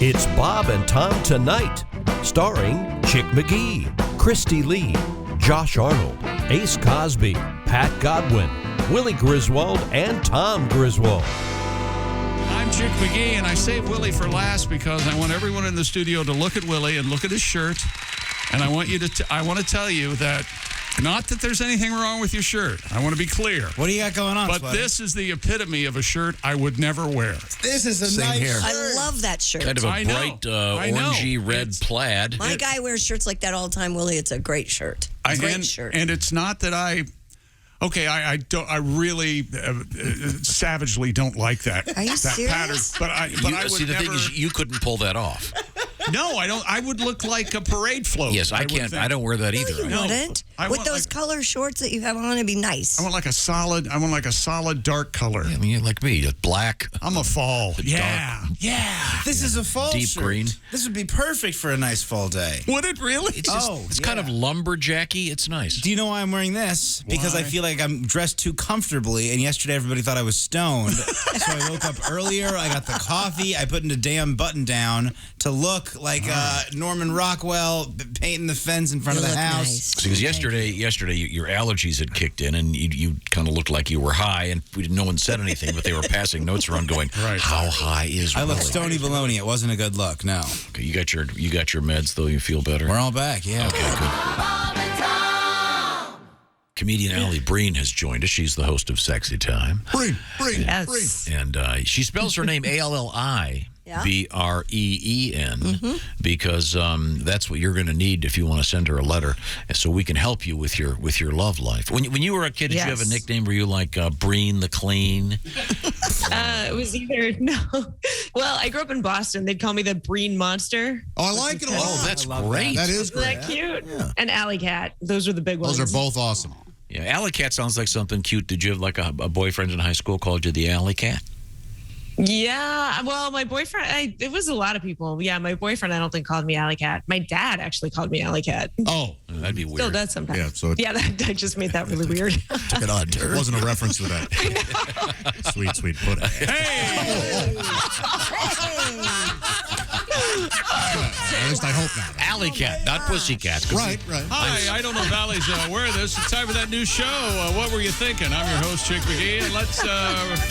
It's Bob and Tom Tonight, starring Chick McGee, Christy Lee, Josh Arnold, Ace Cosby, Pat Godwin, Willie Griswold, and Tom Griswold. I'm Chick McGee, and I saved Willie for last because I want everyone in the studio to look at Willie and look at his shirt. And I want you to. I want to tell you that, not that there's anything wrong with your shirt. I want to be clear. What do you got going on, But Sweater? this is the epitome of a shirt I would never wear. This is a Same nice here. shirt. I love that shirt. Kind of a I know. bright I know. orangey red plaid. My guy wears shirts like that all the time, Willie. It's a great shirt. Great shirt. And it's not that I really savagely don't like that. Are you that serious? pattern. But I would See, the never. thing is, you couldn't pull that off. No, I don't. I would look like a parade float. Yes, I would can't. think. I don't wear that No, either. you No, wouldn't. I With want those color shorts that you have on, it'd be nice. I want like a solid dark color. I mean, like me, black. I'm a fall. The Yeah. This is a fall Deep shirt. green. This would be perfect for a nice fall day. Would it really? It's just, it's kind of lumberjacky. It's nice. Do you know why I'm wearing this? Because I Why? feel like I'm dressed too comfortably, and yesterday everybody thought I was stoned. So I woke up earlier, I got the coffee, I put in a damn button down to look like Norman Rockwell painting the fence in front You of the look house. nice. Because yesterday your allergies had kicked in, and you kind of looked like you were high, and no one said anything, but they were passing notes around going, Right. how high is I look Willie? stony baloney. It wasn't a good look, no. Okay, you got your meds, though. You feel better? We're all back, yeah. Okay, good. Comedian Alli Breen has joined us. She's the host of Sexy Time. Breen. Yes. And she spells her name Alli Breen because that's what you're going to need if you want to send her a letter, so we can help you with your love life. When you were a kid, did you have a nickname? Were you like Breen the Clean? It was either Well, I grew up in Boston. They'd call me the Breen Monster. Oh, I like it a lot. Oh, that's I love great. That is Isn't great. that cute? And Alley Cat. Those are the big ones. Those are both awesome. Yeah, Alley Cat sounds like something cute. Did you have like a boyfriend in high school called you the Alley Cat? Yeah. Well, my boyfriend. It was a lot of people. Yeah, my boyfriend. I don't think called me Alley Cat. My dad actually called me Alley Cat. Oh, That'd be weird. Still does sometimes. Yeah, so it- yeah. I just made that really weird. Took an odd turn. it wasn't a reference to that. Sweet, sweet pudding. Hey! At least I hope not. Alley Cat, not Pussycat. Right. Hi, I don't know if Allie's aware of this. It's time for that new show. What were you thinking? I'm your host, Chick McGee, and let's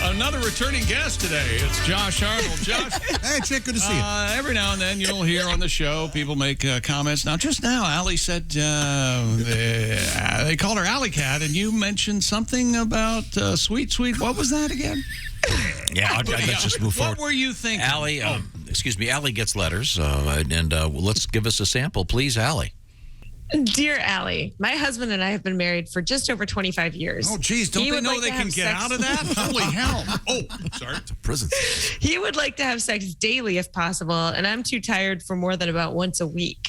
another returning guest today. It's Josh Arnold. Josh, Hey, Chick, good to see you. every now and then you'll hear on the show people make comments. Now, just now, Allie said they called her Alley Cat, and you mentioned something about sweet. What was that again? Yeah, let's just move forward. What were you thinking? Allie, Allie gets letters, and let's give us a sample, please, Allie. Dear Allie, my husband and I have been married for just over 25 years. Oh, geez, don't He they would know like they to can have get sex- out of that? Holy hell. Oh, sorry. Prison. He would like to have sex daily if possible, and I'm too tired for more than about once a week.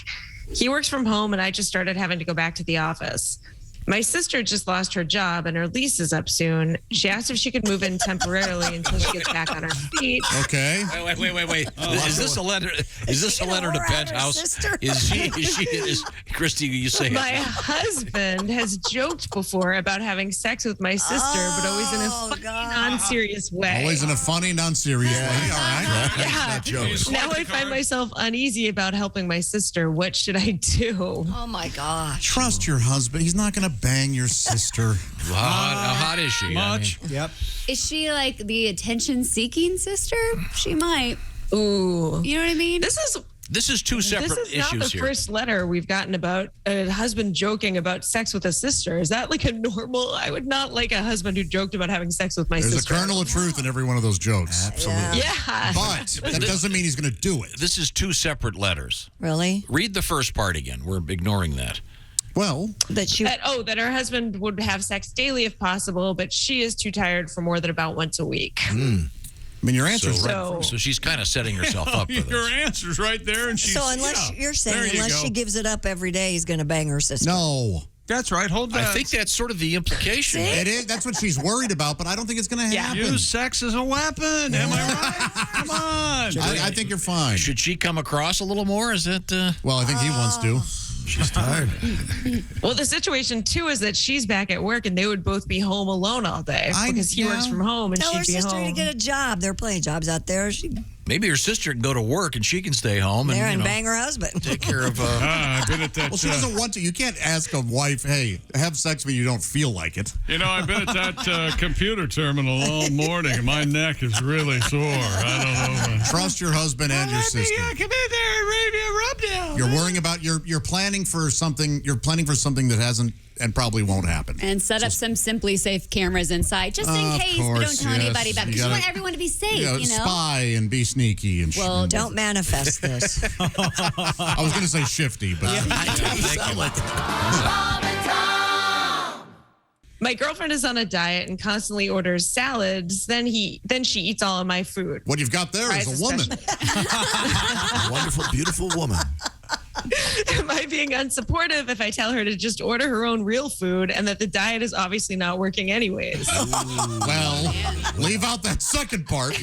He works from home, and I just started having to go back to the office. My sister just lost her job, and her lease is up soon. She asked if she could move in temporarily until she gets back on her feet. Okay. Wait. Is this a letter? Is this a letter to We're out, her Penthouse? sister. Is Christy? You say My it. husband has joked before about having sex with my sister, but always in a Oh, funny, God. non-serious way. Always in a funny, non-serious way. All right. Yeah. Jokes. Now I find myself uneasy about helping my sister. What should I do? Oh, my gosh. Trust your husband. He's not going to bang your sister. How hot is she? Much. Yep. Is she like the attention-seeking sister? She might. Ooh. You know what I mean? This This is two separate is not issues the here. first letter we've gotten about a husband joking about sex with a sister. Is that like a normal? I would not like a husband who joked about having sex with my There's sister. a kernel of truth in every one of those jokes. Absolutely. Yeah. But that doesn't mean he's going to do it. This is two separate letters. Really? Read the first part again. We're ignoring that. Well, That you. That her husband would have sex daily if possible, but she is too tired for more than about once a week. I mean, your answer's right. So she's kind of setting herself up for Your this. answer's right there, and she's So unless you're there saying you unless go. she gives it up every day, he's going to bang her sister. No. That's right. Hold that. I think that's sort of the implication. See? It is. That's what she's worried about, but I don't think it's going to Yeah. happen. Use sex as a weapon. Am I right? Come on. I think you're fine. Should she come across a little more? Is that? Well, I think he wants to. She's tired. Well, the situation too is that she's back at work and they would both be home alone all day because he works from home and Tell her she'd be sister home. to get a job. There are plenty of jobs out there. She Maybe her sister can go to work and she can stay home There and and bang her husband. take care of. I've been at that. Well, she doesn't want to. You can't ask a wife, "Hey, have sex when you don't feel like it." I've been at that computer terminal all morning, and my neck is really sore. I don't know. Trust your husband and your sister. Come in there and read me a rub down. You're worrying about you're planning for something. You're planning for something that hasn't and probably won't happen. And set up some Simply Safe cameras inside, just in case, but don't tell anybody about it. Because you want everyone to be safe, you know? Spy and be sneaky and Well, don't manifest this. I was going to say shifty, but My girlfriend is on a diet and constantly orders salads. Then she eats all of my food. what you've got there is a woman. Wonderful, beautiful woman. Am I being unsupportive if I tell her to just order her own real food and that the diet is obviously not working anyways? Well, leave out that second part.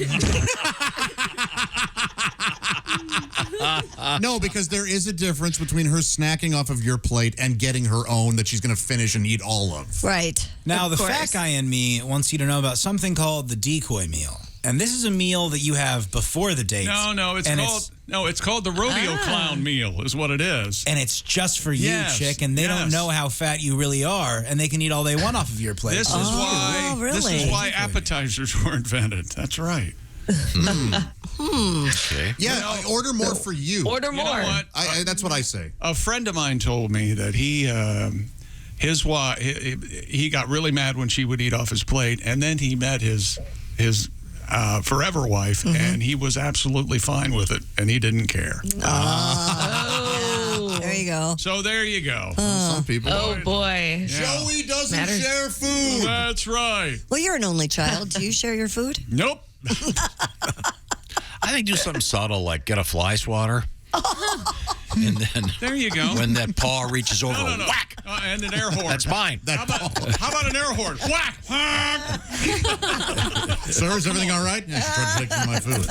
No, because there is a difference between her snacking off of your plate and getting her own that she's going to finish and eat all of. Right. Now, the course. fat guy in me wants you to know about something called the decoy meal. And this is a meal that you have before the date. No, it's called the rodeo clown meal is what it is. And it's just for you, Yes, chick, and they don't know how fat you really are, and they can eat all they want off of your plate. This is why really? this is why appetizers were invented. That's right. Okay. Yeah, order more for you. Order more. You know what? That's what I say. A friend of mine told me that his wife he got really mad when she would eat off his plate, and then he met his forever wife, and he was absolutely fine with it, and he didn't care. There you go. So there you go. Some people. Oh, boy. Joey doesn't Matters. share food. That's right. Well, you're an only child. Do you share your food? Nope. I think do something subtle like get a fly swatter. And then There you go. when that paw reaches over, No. whack. And an air horn. That's mine. How about an air horn? Whack! Sir, is everything all right? Yeah, she tried to take some of my food.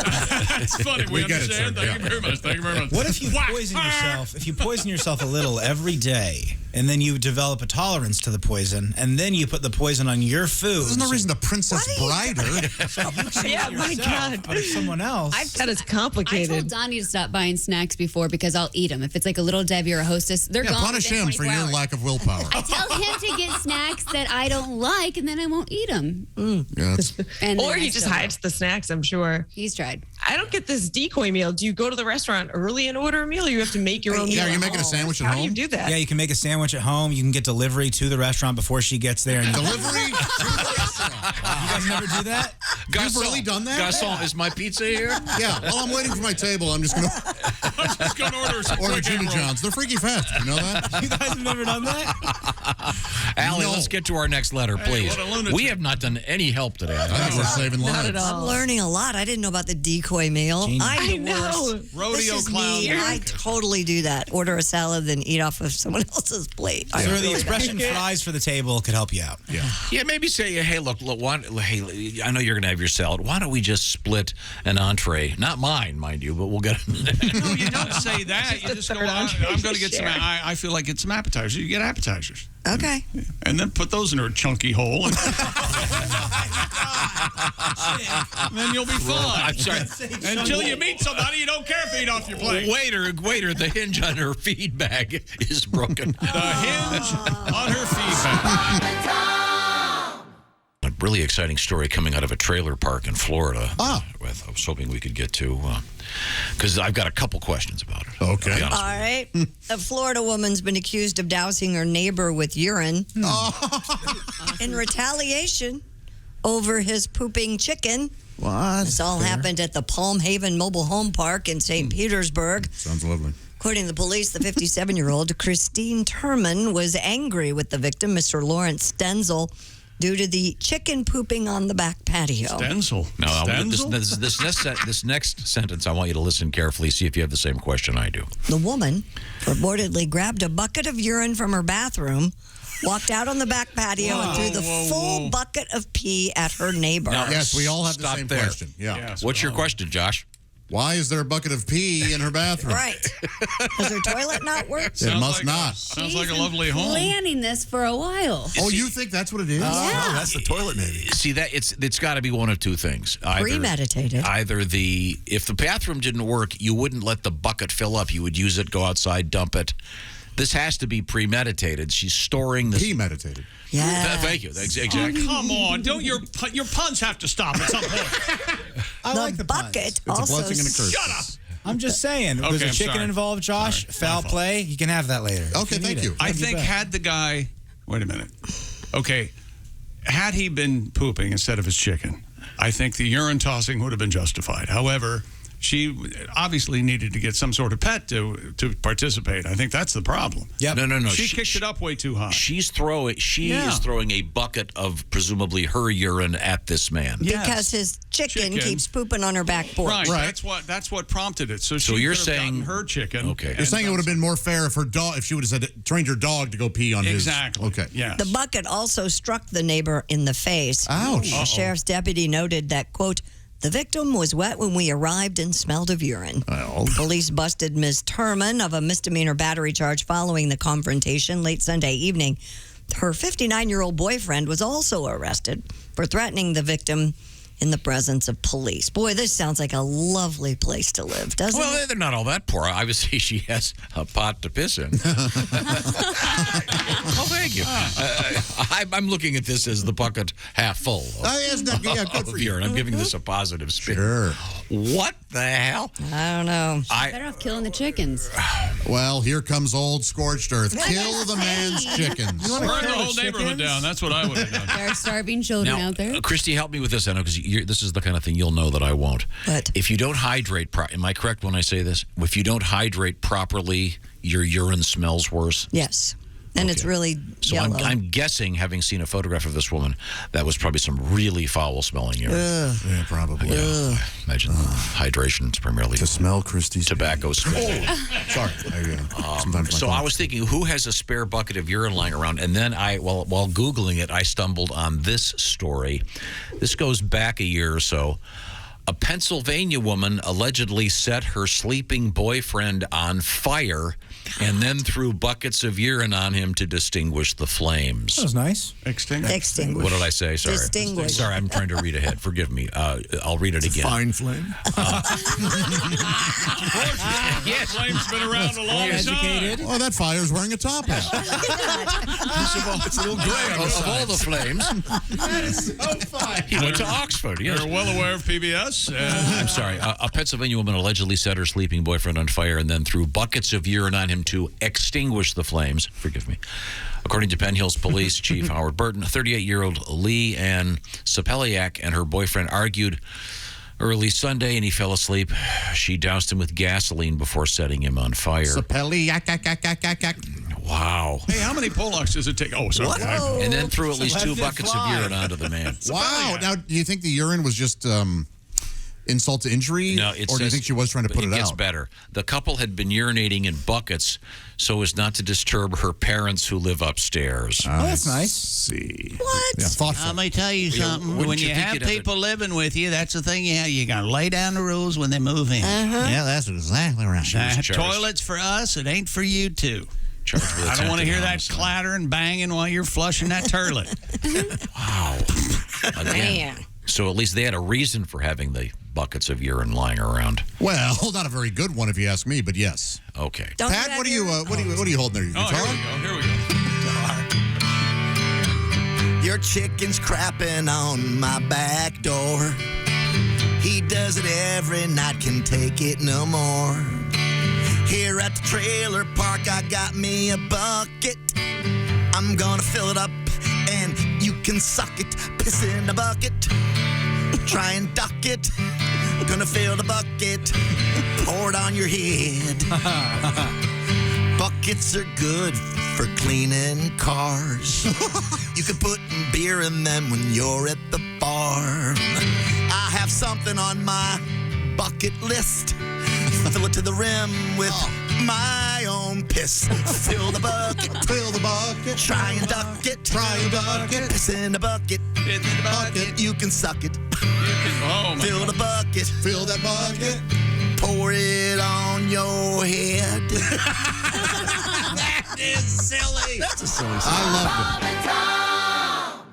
It's funny. We get it, sir. understand. Thank you very much. Thank you very much. What if you Whack! poison yourself? If you poison yourself a little every day, and then you develop a tolerance to the poison, and then you put the poison on your food. There's no reason to Princess Bride her. Yeah, my God. But if someone else. That is I complicated. told Donnie to stop buying snacks before because I'll eat them. If it's like a Little Debbie or a Hostess, they're gone Punish within him for 24 your hours. lack of willpower. I tell him to get snacks that I don't like, and then I won't eat them. Yeah, And Or then he I just still hides the snacks, I'm sure. He's tried. I don't get this decoy meal. Do you go to the restaurant early and order a meal, or you have to make your own meal? are you at making a home? sandwich at How home? do you do that? Yeah, you can make a sandwich at home. You can get delivery to the restaurant before she gets there. And you Delivery? guys never do that? You've really done that? Garçon, is my pizza here? Yeah, while I'm waiting for my table, I'm just going to I'm just going to order some order quick egg Jimmy rolls. John's. They're freaky fast. You know that? You guys have never done that? Allie, No. let's get to our next letter, please. what a lunatic. We have not done any help today. I think we're saving lives. Not at all. I'm learning a lot. I didn't know about the decoy meal. Genius. I'm I the know. worst. Rodeo This is clown me. meal. I totally do that. Order a salad, then eat off of someone else's plate. I Sir, really the do. expression fries for the table could help you out. Yeah, maybe say, hey, look, hey, I know you're going to have your salad. Why don't we just split an entree? Not mine, mind you, but we'll get No, you don't say that. You just go, I'm going to get some. I feel like get some appetizers. You get appetizers. Okay. And then put those in her chunky hole. And then you'll be fine. I'm sorry. Until you meet somebody, you don't care if they eat off your plate. Waiter, the hinge on her feed bag is broken. The hinge on her feedback. A really exciting story coming out of a trailer park in Florida. Ah. I was hoping we could get to, because I've got a couple questions about it. Okay. I'll be honest All with right. A Florida woman's been accused of dousing her neighbor with urine in retaliation over his pooping chicken. What? This all happened at the Palm Haven Mobile Home Park in St. Petersburg. Sounds lovely. According to the police, the 57-year-old Christine Turman was angry with the victim, Mr. Lawrence Stenzel, due to the chicken pooping on the back patio. Stenzel. No, Stenzel? this next sentence, I want you to listen carefully, see if you have the same question I do. The woman reportedly grabbed a bucket of urine from her bathroom, walked out on the back patio, and threw the full bucket of pee at her neighbor. Now, Yes, we all have the Stop same there. question. Yeah. Yes, What's your well, question, Josh? Why is there a bucket of pee in her bathroom? Right. Does her toilet not work? It must not. Sounds like a lovely home. Planning this for a while. Oh, you think that's what it is? Yeah. Oh, that's the toilet, maybe. See, that it's got to be one of two things. Premeditated. Either if the bathroom didn't work, you wouldn't let the bucket fill up. You would use it, go outside, dump it. This has to be premeditated. She's storing this. Premeditated. Yeah. Thank you. Exactly. Come on, don't your puns have to stop at some point? I like the bucket puns. It's a also. blessing and a curse. Shut up. I'm just saying. Okay, There's a I'm chicken sorry. involved, Josh. Sorry. Foul My fault. play. You can have that later. Okay, if thank need you. it. I You think bet. had the guy, wait a minute. Okay, had he been pooping instead of his chicken, I think the urine tossing would have been justified. However, she obviously needed to get some sort of pet to participate. I think that's the problem. Yep. No. She kicked it up way too high. She is throwing a bucket of presumably her urine at this man. Yes. Because his chicken keeps pooping on her back porch. Right. That's what prompted it. So she you're could have saying- gotten her chicken. Okay. You're saying it would have been more fair if she would have said, trained her dog to go pee on his. Exactly. Okay. Yes. The bucket also struck the neighbor in the face. Ouch. The sheriff's deputy noted that, quote, the victim was wet when we arrived and smelled of urine. Well. Police busted Ms. Turman of a misdemeanor battery charge following the confrontation late Sunday evening. Her 59-year-old boyfriend was also arrested for threatening the victim in the presence of police. Boy, this sounds like a lovely place to live, doesn't it? Well, they're not all that poor. Obviously, she has a pot to piss in. Oh, thank you. I'm looking at this as the bucket half full. Good for you. Urine. I'm giving this a positive spin. Sure. What the hell? I don't know. Better off killing the chickens. Well, here comes old Scorched Earth. Kill the man's chickens. Burn the whole neighborhood down. That's what I would have done. There are starving children Now, out there. Christy, help me with this, I know, because this is the kind of thing you'll know that I won't. What? If you don't hydrate, am I correct when I say this? If you don't hydrate properly, your urine smells worse. Yes. And it's really So yellow. I'm guessing, having seen a photograph of this woman, that was probably some really foul-smelling urine. Yeah, probably. Yeah. Imagine hydration is primarily To smell Christie's tobacco smell. Sorry. Sometimes So I was thinking, who has a spare bucket of urine lying around? And then while Googling it, I stumbled on this story. This goes back a year or so. A Pennsylvania woman allegedly set her sleeping boyfriend on fire and then threw buckets of urine on him to distinguish the flames. That was nice. Extinguished. What did I say? Sorry. Distinguished. Sorry, I'm trying to read ahead. Forgive me. I'll read it again. fine flame. Yes. Flame's been around a long Educated. time. Oh, that fire's wearing a top hat. It's a little gray of all the flames. That is so fine. He went to Oxford. Yes. You're well aware of PBS. I'm sorry. A Pennsylvania woman allegedly set her sleeping boyfriend on fire and then threw buckets of urine on him to extinguish the flames. Forgive me. According to Penn Hills Police Chief Howard Burton, 38-year-old Lee Ann Sapeliak and her boyfriend argued early Sunday, and he fell asleep. She doused him with gasoline before setting him on fire. Wow. Hey, how many Polacks does it take? Oh, sorry. And then threw at least 2 let it buckets of fly. urine onto the man. Wow. Now, do you think the urine was just insult to injury? No, or do you think she was trying to put it gets out? better. The couple had been urinating in buckets so as not to disturb her parents who live upstairs. Oh, that's nice. See. What? Yeah, thoughtful. Let me tell you something. wouldn't When you you think have you'd have people living with you, that's the thing. You got to lay down the rules when they move in. Yeah, that's exactly right. charged. Toilets for us. It ain't for you too. Charged with I don't want to attempted hear that homicide. clatter and banging while you're flushing that toilet. Wow. Again. Man. So at least they had a reason for having the buckets of urine lying around. Well, not a very good one if you ask me, but yes. Okay. Don't Pat, you what are have you your- what are you holding there? Your Oh, guitar? here we go. Your chicken's crapping on my back door. He does it every night, can take it no more. Here at the trailer park, I got me a bucket. I'm gonna fill it up and you can suck it. Piss in the bucket. Try and duck it. Gonna fill the bucket. Pour it on your head. Buckets are good for cleaning cars. You can put beer in them when you're at the bar. I have something on my bucket list. Fill it to the rim with my own piss. Fill the bucket. Fill the bucket. Try and duck it. Try and duck it. Piss in the bucket. In the bucket. You can suck it. Oh, my Fill God. the bucket. Fill that bucket. pour it on your head. That is silly. That's a silly song. I loved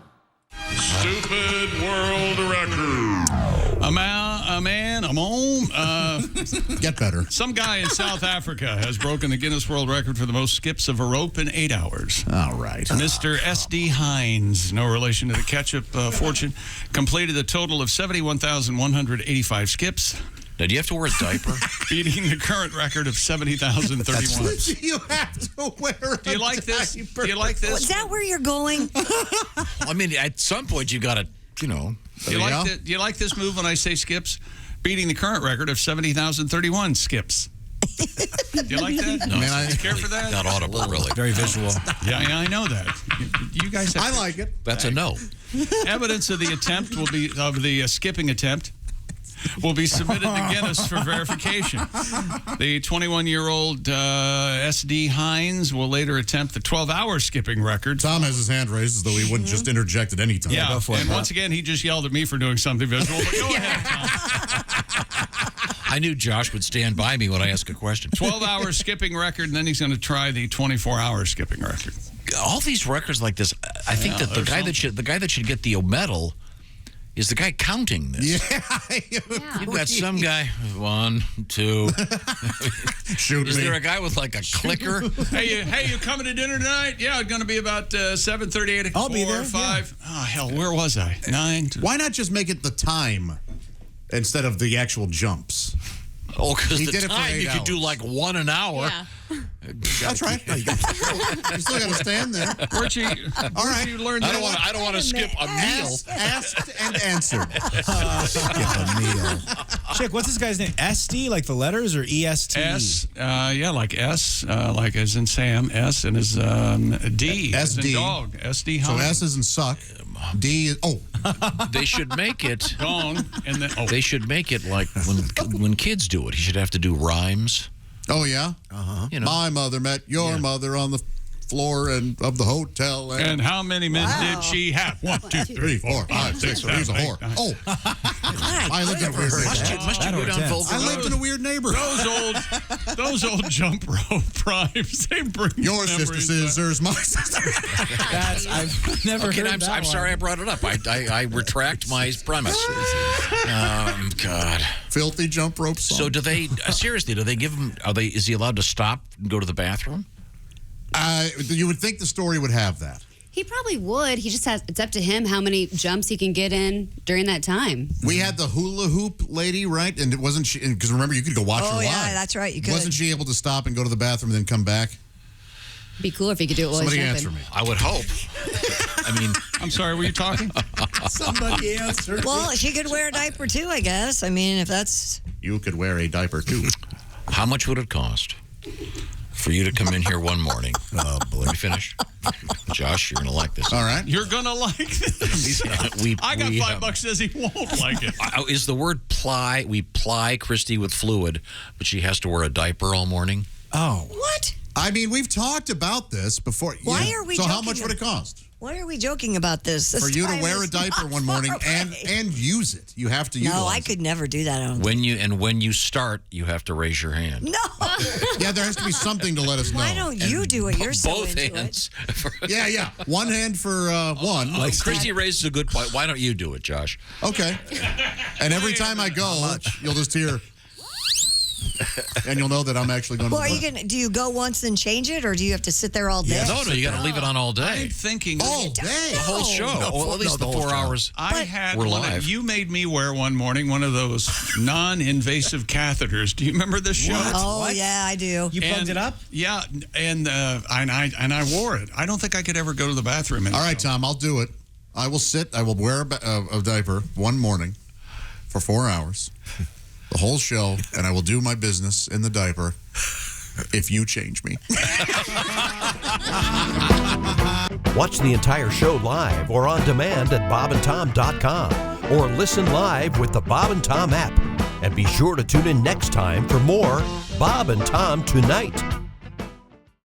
it. Stupid world record. Get better. Some guy in South Africa has broken the Guinness World Record for the most skips of a rope in 8 hours. All right. Mr. S.D. Hines, no relation to the ketchup fortune, completed a total of 71,185 skips. Now, do you have to wear a diaper? Beating the current record of 70,031. You have to wear a Do you like this? diaper. Do you like this? Is that where you're going? I mean, at some point, you got to, Do you like this move when I say skips? Beating the current record of 70,031 skips. Do you like that? No, Man, You care for that? not audible, really. Very visual. Yeah, I know that. You guys have I like it. That's a no. evidence of the attempt will be of the skipping attempt will be submitted to Guinness for verification. The 21-year-old S.D. Hines will later attempt the 12-hour skipping record. Tom has his hand raised as though he wouldn't just interject at any time. Yeah, go for it, and Bob. once again, he just yelled at me for doing something visual. But go ahead, Tom. I knew Josh would stand by me when I asked a question. 12-hour skipping record, and then he's going to try the 24-hour skipping record. All these records like this, I think that the guy that should get the medal is the guy counting this. You've got some guy, 1, 2. Shoot Is me. there a guy with like a clicker? Hey, you coming to dinner tonight? Yeah, it's going to be about 7:30, 8 o'clock. I'll be there, 5. Oh, hell, where was I? 9. Why not just make it the time instead of the actual jumps? Oh, because He the did it for time 8 you could do hours. like 1 an hour. Yeah. That's right. No, you still got to stand there. Where'd you, All right. you learn I that? don't want to skip a meal. Asked and answered. Skip a meal. Chick, what's this guy's name? SD, like the letters, or EST? S, like S, like as in Sam, S, and as D, as in SD. dog, SD So Hines. S isn't suck. D is, They should make it. Dong, and then, They should make it like when kids do it. He should have to do rhymes. oh yeah. You know. My mother met your mother on the floor of the hotel. And how many men did she have? 1, 2, 3, 4, 5, 6, So he's a 7, 8, whole. 9. Oh, I lived in a weird Must you neighborhood. go down intense. Volga I lived in a weird neighborhood. Those old jump rope rhymes, they bring Your sister memories back. scissors, my sister. I've never Okay, heard I'm that sorry I brought it up. I retract my premise. God. Filthy jump rope song. So do they seriously? Do they give him? Is he allowed to stop and go to the bathroom? You would think the story would have that. He probably would. He just has. It's up to him how many jumps he can get in during that time. We had the hula hoop lady, right? And it wasn't she? Because remember, you could go watch her live. yeah, that's right. You could. Wasn't she able to stop and go to the bathroom and then come back? Be cool if he could do it while Somebody he's answer jumping. me. I would hope. I mean, I'm sorry, were you talking? Somebody answer. Well, she could wear a diaper too, I guess. I mean, if that's. You could wear a diaper too. how much would it cost for you to come in here one morning? Oh boy. Let me finish. Josh, you're gonna like this. All right. You're gonna like this. I got $5 says he won't like it. Is the word ply? We ply Christy with fluid, but she has to wear a diaper all morning. Oh. What? I mean, we've talked about this before. Why Yeah. are we So how joking much would it cost? Why are we joking about this? This For you to time wear a is diaper not one far morning away. and use it. You have to utilize No, I it. could never do that. I don't When you start, you have to raise your hand. No. Yeah, there has to be something to let us know. Why don't you do it? You're so Both into hands. Yeah. One hand for one. Like Christy raises a good point. Why don't you do it, Josh? Okay. And every time I go, you'll just hear, and you'll know that I'm actually going Well, to are the you gonna? Do you go once and change it, or do you have to sit there all day? No, you got to leave it on all day. I'm thinking all day. The whole show. Or at least the 4 hours. I had We're one. live. You made me wear one morning one of those non-invasive catheters. Do you remember this show? Oh What? yeah, I do. You plugged it up? Yeah, and I wore it. I don't think I could ever go to the bathroom. All right, Tom, I'll do it. I will sit. I will wear a diaper one morning for 4 hours, the whole show, and I will do my business in the diaper if you change me. Watch the entire show live or on demand at bobandtom.com or listen live with the Bob and Tom app. And be sure to tune in next time for more Bob and Tom Tonight.